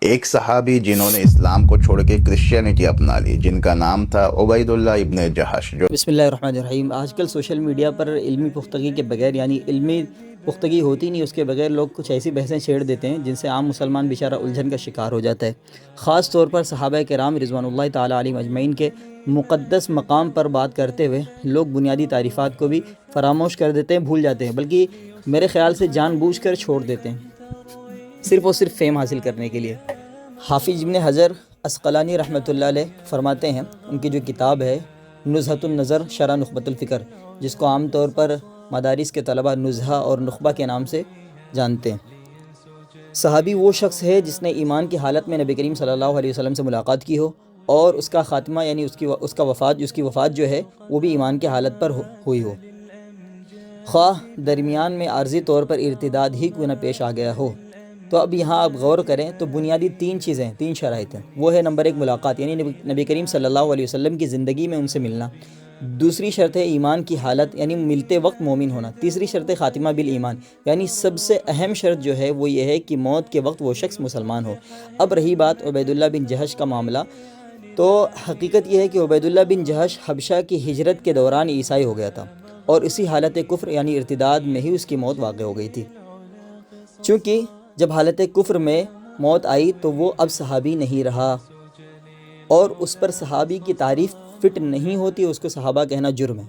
ایک صحابی جنہوں نے اسلام کو چھوڑ کے کرسچینٹی اپنا لی، جن کا نام تھا عبید اللہ ابن جہش، جو بسم اللہ الرحمن الرحیم۔ آج کل سوشل میڈیا پر علمی پختگی کے بغیر، یعنی علمی پختگی ہوتی نہیں، اس کے بغیر لوگ کچھ ایسی بحثیں چھیڑ دیتے ہیں جن سے عام مسلمان بیچارہ الجھن کا شکار ہو جاتا ہے۔ خاص طور پر صحابہ کرام رضوان اللہ تعالیٰ علیہم اجمعین کے مقدس مقام پر بات کرتے ہوئے لوگ بنیادی تعریفات کو بھی فراموش کر دیتے ہیں، بھول جاتے ہیں، بلکہ میرے خیال سے جان بوجھ کر چھوڑ دیتے ہیں، صرف اور صرف فیم حاصل کرنے کے لیے۔ حافظ ابن حجر عسقلانی رحمۃ اللہ علیہ فرماتے ہیں، ان کی جو کتاب ہے نزہۃ النظر شرح نخبۃ الفکر، جس کو عام طور پر مدارس کے طلبہ نزہہ اور نخبہ کے نام سے جانتے ہیں، صحابی وہ شخص ہے جس نے ایمان کی حالت میں نبی کریم صلی اللہ علیہ وسلم سے ملاقات کی ہو اور اس کا خاتمہ یعنی اس کی وفات جو ہے وہ بھی ایمان کی حالت پر ہوئی ہو، خواہ درمیان میں عارضی طور پر ارتداد ہی کیوں نہ پیش آ گیا ہو۔ تو اب یہاں آپ غور کریں تو بنیادی تین شرائط ہیں۔ وہ ہے نمبر 1 ملاقات، یعنی نبی کریم صلی اللہ علیہ وسلم کی زندگی میں ان سے ملنا۔ دوسری شرط ہے ایمان کی حالت، یعنی ملتے وقت مومن ہونا۔ تیسری شرط ہے خاتمہ بالایمان، یعنی سب سے اہم شرط جو ہے وہ یہ ہے کہ موت کے وقت وہ شخص مسلمان ہو۔ اب رہی بات عبید اللہ بن جہش کا معاملہ، تو حقیقت یہ ہے کہ عبید اللہ بن جہش حبشہ کی ہجرت کے دوران عیسائی ہو گیا تھا اور اسی حالت کفر یعنی ارتداد میں ہی اس کی موت واقع ہو گئی تھی۔ چونکہ جب حالت کفر میں موت آئی تو وہ اب صحابی نہیں رہا اور اس پر صحابی کی تعریف فٹ نہیں ہوتی، اس کو صحابہ کہنا جرم ہے۔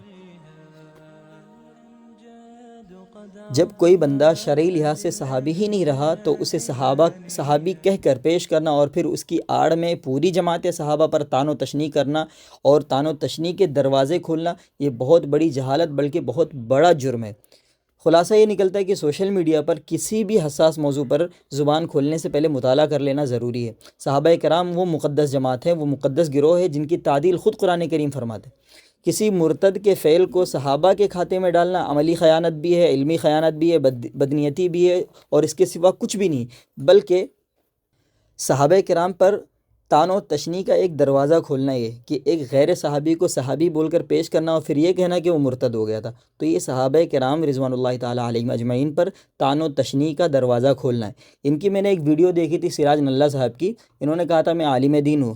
جب کوئی بندہ شرعی لحاظ سے صحابی ہی نہیں رہا تو اسے صحابی کہہ کر پیش کرنا اور پھر اس کی آڑ میں پوری جماعت صحابہ پر طعن و تشنیع کرنا اور طعن و تشنیع کے دروازے کھولنا، یہ بہت بڑی جہالت بلکہ بہت بڑا جرم ہے۔ خلاصہ یہ نکلتا ہے کہ سوشل میڈیا پر کسی بھی حساس موضوع پر زبان کھولنے سے پہلے مطالعہ کر لینا ضروری ہے۔ صحابہ کرام وہ مقدس جماعت ہے، وہ مقدس گروہ ہے جن کی تعدیل خود قرآن کریم فرماتے ہیں۔ کسی مرتد کے فعل کو صحابہ کے کھاتے میں ڈالنا عملی خیانت بھی ہے، علمی خیانت بھی ہے، بدنیتی بھی ہے اور اس کے سوا کچھ بھی نہیں، بلکہ صحابہ کرام پر طعن و تشنیع کا ایک دروازہ کھولنا یہ کہ ایک غیر صحابی کو صحابی بول کر پیش کرنا اور پھر یہ کہنا کہ وہ مرتد ہو گیا تھا، تو یہ صحابہ کرام رضوان اللہ تعالیٰ علیہم اجمعین پر طعن و تشنیع کا دروازہ کھولنا ہے۔ ان کی میں نے ایک ویڈیو دیکھی تھی سراج نلہ صاحب کی، انہوں نے کہا تھا میں عالم دین ہوں۔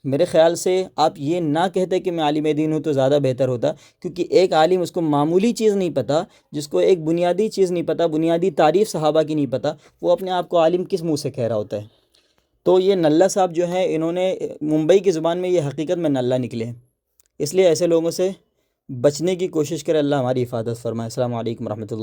میرے خیال سے آپ یہ نہ کہتے کہ میں عالم دین ہوں تو زیادہ بہتر ہوتا، کیونکہ ایک عالم اس کو معمولی چیز نہیں پتہ، جس کو ایک بنیادی چیز نہیں پتہ، بنیادی تعریف صحابہ کی نہیں پتہ، وہ اپنے آپ کو عالم کس منہ سے کہہ رہا ہوتا ہے۔ تو یہ نلہ صاحب جو ہیں انہوں نے ممبئی کی زبان میں یہ حقیقت میں نلہ نکلے ہیں، اس لیے ایسے لوگوں سے بچنے کی کوشش کرے۔ اللہ ہماری حفاظت فرمائے۔ السلام علیکم ورحمۃ اللہ۔